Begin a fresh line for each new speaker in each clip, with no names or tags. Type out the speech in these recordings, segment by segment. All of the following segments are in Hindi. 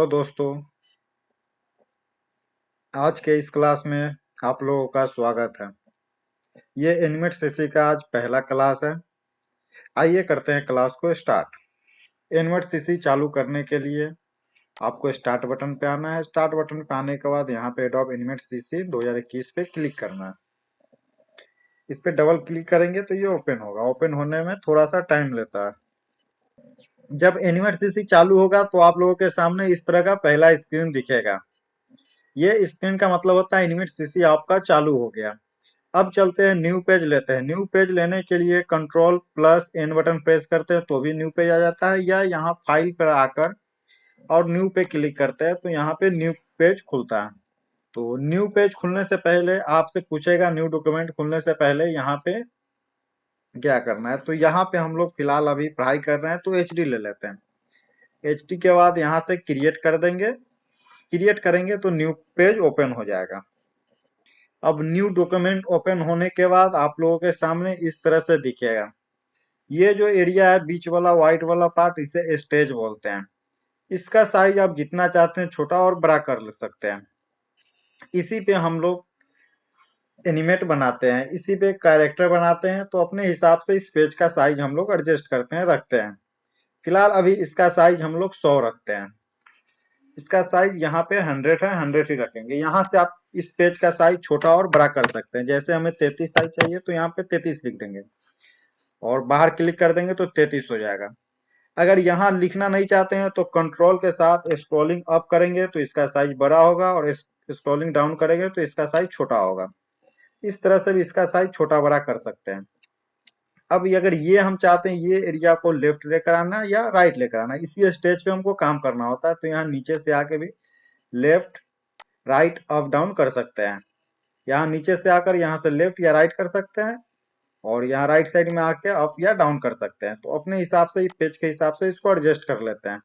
हेलो दोस्तों, आज के इस क्लास में आप लोगों का स्वागत है। ये एनिमेट सीसी का आज पहला क्लास है। आइए करते हैं क्लास को स्टार्ट। एनिमेट सीसी चालू करने के लिए आपको स्टार्ट बटन पे आना है। स्टार्ट बटन पे आने के बाद यहाँ पे एडोब एनिमेट सीसी 2021 पे क्लिक करना है। इस पे डबल क्लिक करेंगे तो ये ओपन होगा। ओपन होने में थोड़ा सा टाइम लेता है। जब एनिमेट सीसी चालू होगा तो आप लोगों के सामने इस तरह का पहला स्क्रीन दिखेगा। ये स्क्रीन का मतलब होता है एनिमेट सीसी आपका चालू हो गया। अब चलते हैं न्यू पेज लेते हैं। न्यू पेज लेने के लिए control plus N button press करते हैं तो भी न्यू पेज आ जाता है, या यहाँ फाइल पर आकर और न्यू पे क्लिक करते हैं तो यहाँ पे न्यू पेज खुलता है। तो न्यू पेज खुलने से पहले आपसे पूछेगा, न्यू डॉक्यूमेंट खुलने से पहले यहाँ पे क्या करना है। तो यहाँ पे हम लोग फिलहाल अभी पढ़ाई कर रहे हैं तो एचडी ले लेते हैं। एचडी के बाद यहाँ से क्रिएट कर देंगे। क्रिएट करेंगे तो न्यू पेज ओपन हो जाएगा। अब न्यू डॉक्यूमेंट ओपन होने के बाद आप लोगों के सामने इस तरह से दिखेगा। ये जो एरिया है बीच वाला व्हाइट वाला पार्ट, इसे स्टेज बोलते हैं। इसका साइज आप जितना चाहते हैं छोटा और बड़ा कर सकते हैं। इसी पे हम लोग एनिमेट बनाते हैं, इसी पे कैरेक्टर बनाते हैं। तो अपने हिसाब से इस पेज का साइज हम लोग एडजस्ट करते हैं, रखते हैं। फिलहाल अभी इसका साइज हम लोग 100 रखते हैं। इसका साइज यहाँ पे 100 है, 100 ही रखेंगे। यहाँ से आप इस पेज का साइज छोटा और बड़ा कर सकते हैं। जैसे हमें 33 साइज चाहिए तो यहाँ पे 33 लिख देंगे और बाहर क्लिक कर देंगे तो 33 हो जाएगा। अगर यहाँ लिखना नहीं चाहते हैं तो कंट्रोल के साथ स्क्रॉलिंग अप करेंगे तो इसका साइज बड़ा होगा, और स्क्रॉलिंग डाउन करेंगे तो इसका साइज छोटा होगा। इस तरह से भी इसका साइज छोटा बड़ा कर सकते हैं। अब अगर ये हम चाहते हैं ये एरिया को लेफ्ट लेकर आना या राइट लेकर आना, इसी स्टेज पे हमको काम करना होता है। तो यहाँ नीचे से आके भी लेफ्ट राइट अप डाउन कर सकते हैं। यहाँ नीचे से आकर यहाँ से लेफ्ट या राइट कर सकते हैं, और यहाँ राइट साइड में आके अप या डाउन कर सकते हैं। तो अपने हिसाब से पेज के हिसाब से इसको एडजस्ट कर लेते हैं।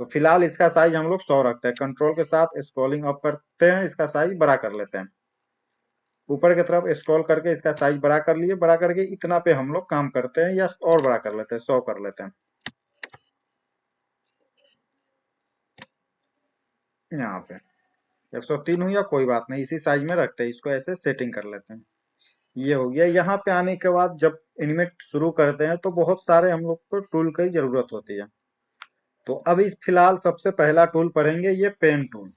तो फिलहाल इसका साइज हम लोग 100 रखते हैं। कंट्रोल के साथ स्क्रॉलिंग अप करते हैं, इसका साइज बड़ा कर लेते हैं। ऊपर की तरफ स्क्रॉल करके इसका साइज बड़ा कर लिए। बड़ा करके इतना पे हम लोग काम करते हैं, या और बड़ा कर लेते हैं, 100 कर लेते हैं। यहाँ पे 103 हो या कोई बात नहीं, इसी साइज में रखते हैं। इसको ऐसे सेटिंग कर लेते हैं। ये हो गया। यहाँ पे आने के बाद जब एनिमेट शुरू करते हैं तो बहुत सारे हम लोग को टूल की जरूरत होती है। तो अब इस फिलहाल सबसे पहला टूल पढ़ेंगे, ये पेन टूल।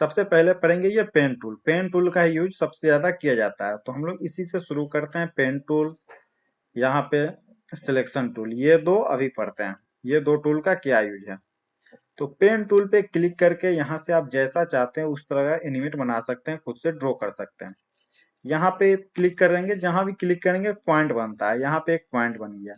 सबसे पहले पढ़ेंगे ये पेन टूल। पेन टूल का यूज सबसे ज्यादा किया जाता है, तो हम लोग इसी से शुरू करते हैं। पेन टूल, यहाँ पे सिलेक्शन टूल, ये दो अभी पढ़ते हैं। ये दो टूल का क्या यूज है। तो पेन टूल पे क्लिक करके यहाँ से आप जैसा चाहते हैं उस तरह का एनिमेट बना सकते हैं, खुद से ड्रॉ कर सकते हैं। यहाँ पे क्लिक करेंगे, जहां भी क्लिक करेंगे पॉइंट बनता है। यहाँ पे एक पॉइंट बन गया।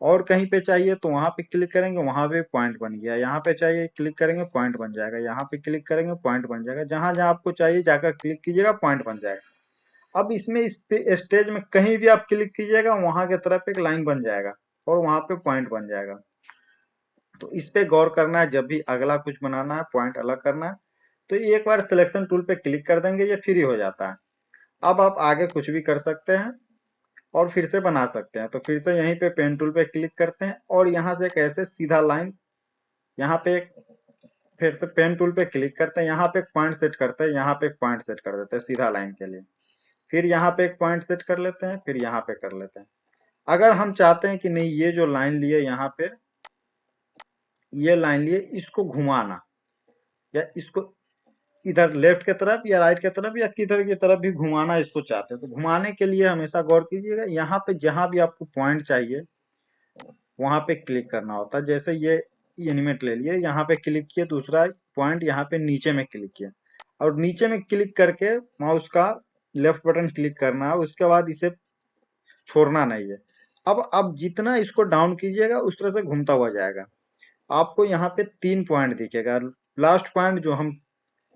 और कहीं पे चाहिए तो वहां पे क्लिक करेंगे, वहां पे पॉइंट बन गया। यहाँ पे चाहिए क्लिक करेंगे, पॉइंट बन जाएगा। यहाँ पे क्लिक करेंगे, पॉइंट बन जाएगा। जहां जहां आपको चाहिए जाकर क्लिक कीजिएगा, पॉइंट बन जाएगा। अब इसमें इस पे स्टेज में कहीं भी आप क्लिक कीजिएगा, वहां की तरफ एक लाइन बन जाएगा और वहां पे पॉइंट बन जाएगा। तो इस पे गौर करना है, जब भी अगला कुछ बनाना है, पॉइंट अलग करना है तो एक बार सिलेक्शन टूल पे क्लिक कर देंगे, ये फ्री हो जाता है। अब आप आगे कुछ भी कर सकते हैं और फिर से बना सकते हैं। तो फिर से यहीं पे पेन टूल पे क्लिक करते हैं और यहाँ से एक ऐसे सीधा लाइन, यहाँ पे एक फिर से पेन टूल पे क्लिक करते हैं। यहाँ पे एक पॉइंट सेट करते हैं, यहाँ पे एक पॉइंट सेट कर देते हैं सीधा लाइन के लिए। फिर यहाँ पे एक पॉइंट सेट कर लेते हैं, फिर यहाँ पे कर लेते हैं। अगर हम चाहते हैं कि नहीं, ये जो लाइन लिए यहाँ पे, ये लाइन लिए, इसको घुमाना या इसको इधर लेफ्ट की तरफ या राइट की तरफ या किधर की तरफ भी घुमाना इसको चाहते हैं, तो घुमाने के लिए हमेशा गौर कीजिएगा, यहाँ पे जहां भी आपको पॉइंट चाहिए वहां पे क्लिक करना होता है। जैसे ये एनिमेट ले लिए, यहाँ पे क्लिक किए, दूसरा पॉइंट यहाँ पे नीचे में क्लिक किया, और नीचे में क्लिक करके माउस का लेफ्ट बटन क्लिक करना है। उसके बाद इसे छोड़ना नहीं है। अब जितना इसको डाउन कीजिएगा उस तरह से घूमता हुआ जाएगा। आपको यहाँ पे 3 पॉइंट दिखेगा। लास्ट पॉइंट जो हम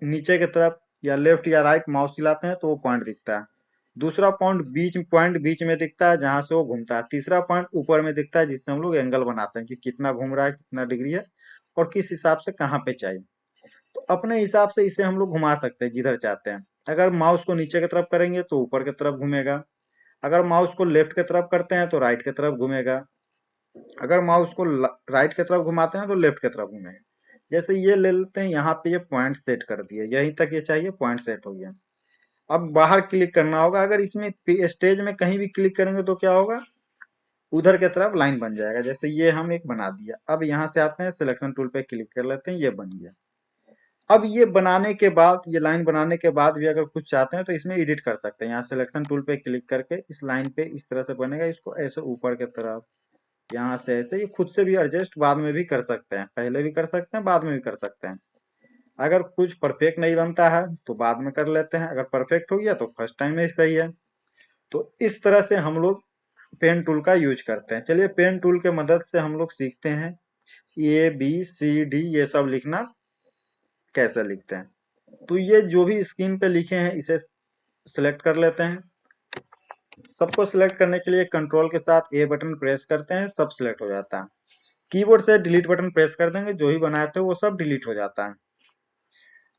नीचे की तरफ या लेफ्ट या राइट माउस हिलाते हैं तो वो पॉइंट दिखता है। दूसरा पॉइंट बीच में दिखता है जहां से वो घूमता है। तीसरा पॉइंट ऊपर में दिखता है जिससे हम लोग एंगल बनाते हैं कि कितना घूम रहा है, कितना डिग्री है और किस हिसाब से कहाँ पे चाहिए। तो अपने हिसाब से इसे हम लोग घुमा सकते हैं जिधर चाहते हैं। अगर माउस को नीचे की तरफ करेंगे तो ऊपर की तरफ घूमेगा। अगर माउस को लेफ्ट की तरफ करते हैं तो राइट की तरफ घूमेगा। अगर माउस को राइट की तरफ घुमाते हैं तो लेफ्ट की तरफ घूमेगा। जैसे ये ले लेते हैं, यहाँ पे ये पॉइंट सेट कर दिए, यहीं तक ये चाहिए, पॉइंट सेट हो गया। अब बाहर क्लिक करना होगा, अगर इसमें स्टेज में कहीं भी क्लिक करेंगे तो क्या होगा, उधर की तरफ लाइन बन जाएगा। जैसे ये हम एक बना दिया। अब यहाँ से आते हैं, सिलेक्शन टूल पे क्लिक कर लेते हैं, ये बन गया। अब ये बनाने के बाद, ये लाइन बनाने के बाद भी अगर कुछ चाहते हैं तो इसमें एडिट कर सकते हैं। यहाँ सिलेक्शन टूल पे क्लिक करके इस लाइन पे इस तरह से बनेगा, इसको ऐसे ऊपर की तरफ, यहाँ से ऐसे, ये खुद से भी एडजस्ट बाद में भी कर सकते हैं, पहले भी कर सकते हैं, बाद में भी कर सकते हैं। अगर कुछ परफेक्ट नहीं बनता है तो बाद में कर लेते हैं, अगर परफेक्ट हो गया तो फर्स्ट टाइम में ही सही है। तो इस तरह से हम लोग पेन टूल का यूज करते हैं। चलिए पेन टूल के मदद से हम लोग सीखते हैं ABCD ये सब लिखना कैसे लिखते हैं। तो ये जो भी स्क्रीन पे लिखे हैं इसे सिलेक्ट कर लेते हैं। सबको सिलेक्ट करने के लिए कंट्रोल के साथ A बटन प्रेस करते हैं, सब सिलेक्ट हो जाता है। कीबोर्ड से डिलीट बटन प्रेस कर देंगे, जो ही बनाए थे वो सब डिलीट हो जाता है।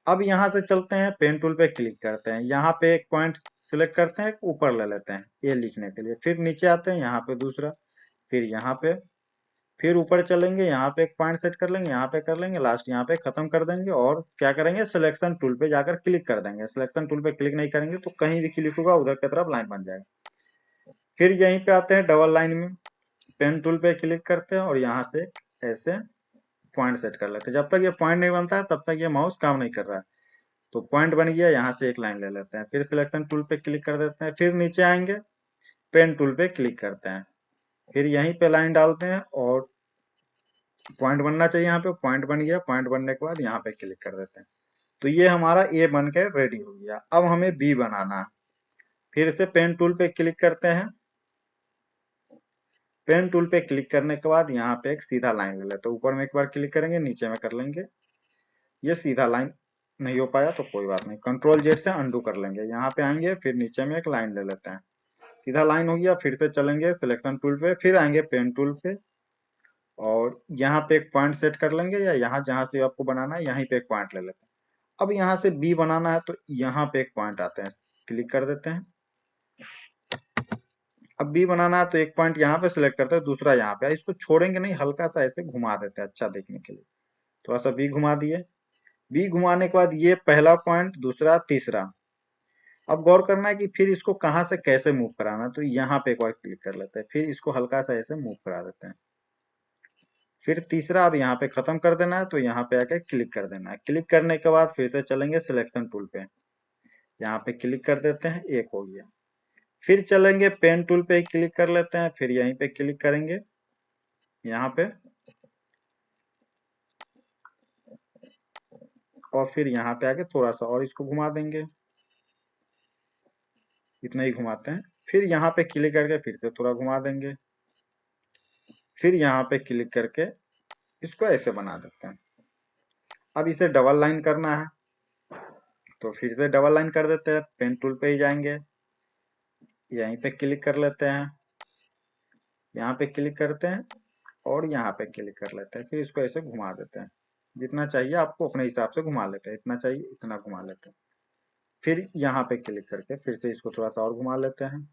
अब यहाँ से चलते हैं, पेन टूल पे क्लिक करते हैं, यहाँ पे एक पॉइंट सिलेक्ट करते हैं, ऊपर ले लेते हैं ये लिखने के लिए। फिर नीचे आते हैं, यहाँ पे दूसरा, फिर यहाँ पे, फिर ऊपर चलेंगे, यहाँ पे एक पॉइंट सेट कर लेंगे, यहाँ पे कर लेंगे, लास्ट यहाँ पे खत्म कर देंगे। और क्या करेंगे, सिलेक्शन टूल पे जाकर क्लिक कर देंगे। सिलेक्शन टूल पे क्लिक नहीं करेंगे तो कहीं भी क्लिक होगा उधर की तरफ लाइन बन जाएगा। फिर यहीं पे आते हैं डबल लाइन में, पेन टूल पे क्लिक करते हैं और यहाँ से ऐसे पॉइंट सेट कर लेते हैं। जब तक ये पॉइंट नहीं बनता है तब तक ये माउस काम नहीं कर रहा है। तो पॉइंट बन गया, यहाँ से एक लाइन ले लेते हैं, फिर सिलेक्शन टूल पे क्लिक कर देते हैं, फिर नीचे आएंगे, पेन टूल पे क्लिक करते हैं, फिर यहीं पे लाइन डालते हैं और पॉइंट बनना चाहिए। यहाँ पे पॉइंट बन गया, पॉइंट बनने के बाद यहाँ पे क्लिक कर देते हैं। तो ये हमारा ए बन के रेडी हो गया। अब हमें बी बनाना है। फिर से पेन टूल पे क्लिक करते हैं, पेन टूल पे क्लिक करने के बाद यहाँ पे एक सीधा लाइन ले लेते हैं। ऊपर में एक बार क्लिक करेंगे, नीचे में कर लेंगे, ये सीधा लाइन नहीं हो पाया तो कोई बात नहीं, कंट्रोल जेड से अंडू कर लेंगे। यहाँ पे आएंगे, फिर नीचे में एक लाइन ले लेते हैं, सीधा लाइन हो गया। फिर से चलेंगे सिलेक्शन टूल पे, फिर आएंगे पेन टूल पे और यहाँ पे एक पॉइंट सेट कर लेंगे, या यहाँ जहाँ से आपको बनाना है यहीं पे एक पॉइंट ले लेते हैं। अब यहाँ से बी बनाना है तो यहाँ पे एक पॉइंट आते हैं, क्लिक कर देते हैं। अब बी बनाना है तो एक पॉइंट यहाँ पे सिलेक्ट करते हैं, दूसरा यहाँ पे, इसको छोड़ेंगे नहीं, हल्का सा ऐसे घुमा देते हैं अच्छा देखने के लिए। थोड़ा सा बी घुमा दिए। बी घुमाने के बाद ये पहला पॉइंट, दूसरा, तीसरा। अब गौर करना है कि फिर इसको कहाँ से कैसे मूव कराना है, तो यहाँ पे एक बार क्लिक कर लेते हैं, फिर इसको हल्का सा ऐसे मूव करा देते हैं। फिर तीसरा, अब यहाँ पे खत्म कर देना है तो यहाँ पे आके क्लिक कर देना है। क्लिक करने के बाद फिर से चलेंगे सिलेक्शन टूल पे, यहाँ पे क्लिक कर देते हैं, एक हो गया। फिर चलेंगे पेन टूल पे क्लिक कर लेते हैं, फिर यहीं पे क्लिक करेंगे, यहाँ पे, और फिर यहाँ पे आके थोड़ा सा और इसको घुमा देंगे, इतना ही घुमाते हैं। फिर यहाँ पे क्लिक करके फिर से थोड़ा घुमा देंगे, फिर यहाँ पे क्लिक करके इसको ऐसे बना देते हैं। अब इसे डबल लाइन करना है तो फिर से डबल लाइन कर देते हैं, पेन टूल पे ही जाएंगे, यहीं पे क्लिक कर लेते हैं, यहाँ पे क्लिक करते हैं और यहाँ पे क्लिक कर लेते हैं, फिर इसको ऐसे घुमा देते हैं। जितना चाहिए आपको अपने हिसाब से घुमा लेते हैं, इतना चाहिए इतना घुमा लेते हैं। फिर यहाँ पे क्लिक करके फिर से इसको थोड़ा सा और घुमा लेते हैं।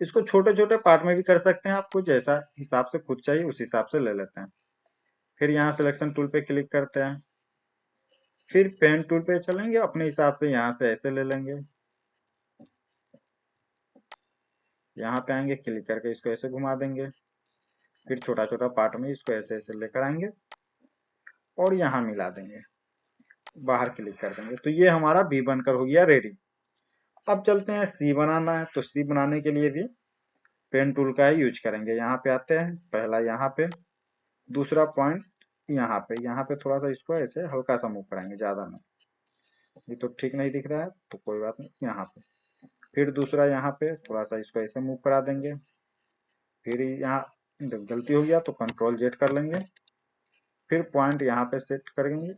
इसको छोटे छोटे पार्ट में भी कर सकते हैं, आपको जैसा हिसाब से खुद चाहिए उस हिसाब से ले लेते हैं। फिर यहाँ सिलेक्शन टूल पे क्लिक करते हैं, फिर पेन टूल पे चलेंगे, अपने हिसाब से यहाँ से ऐसे ले लेंगे, यहाँ पे आएंगे, क्लिक करके इसको ऐसे घुमा देंगे, फिर छोटा छोटा पार्ट में इसको ऐसे ऐसे लेकर आएंगे और यहाँ मिला देंगे, बाहर क्लिक कर देंगे। तो ये हमारा बी बनकर हो गया रेडी। अब चलते हैं सी बनाना है, तो सी बनाने के लिए भी पेन टूल का ही यूज करेंगे। यहाँ पे आते हैं, पहला यहाँ पे, दूसरा पॉइंट यहाँ पे, यहाँ पे थोड़ा सा इसको ऐसे हल्का सा मूव कराएंगे, ज्यादा नहीं, ये तो ठीक नहीं दिख रहा है तो कोई बात नहीं, यहाँ पे। फिर दूसरा यहाँ पे थोड़ा सा इसको ऐसे मूव करा देंगे, फिर यहाँ जब गलती हो गया तो कंट्रोल जेड कर लेंगे, फिर पॉइंट यहाँ पे सेट करेंगे।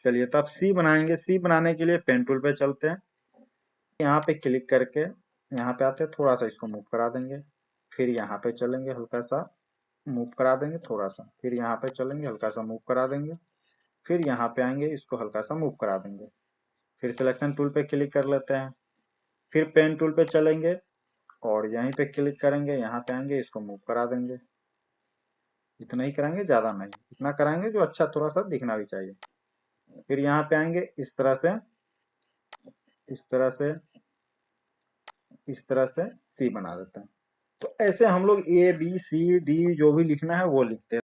चलिए तब सी बनाएंगे। सी बनाने के लिए पेन टूल पे चलते हैं, यहाँ पे क्लिक करके यहाँ पे आते हैं, थोड़ा सा इसको मूव करा देंगे, फिर यहाँ पे चलेंगे, हल्का सा मूव करा देंगे थोड़ा सा, फिर यहाँ पे चलेंगे, हल्का सा मूव करा देंगे, फिर यहाँ पे आएंगे, इसको हल्का सा मूव करा देंगे, फिर सिलेक्शन टूल पे क्लिक कर लेते हैं, फिर पेन टूल पे चलेंगे, और यहीं पे क्लिक करेंगे, यहाँ पे आएंगे, इसको मूव करा देंगे। इतना ही कराएंगे, ज्यादा नहीं, इतना कराएंगे जो अच्छा थोड़ा सा दिखना भी चाहिए। फिर यहाँ पे आएंगे, इस तरह से, इस तरह से, इस तरह से सी बना देते हैं। तो ऐसे हम लोग ए बी सी डी जो भी लिखना है वो लिखते हैं।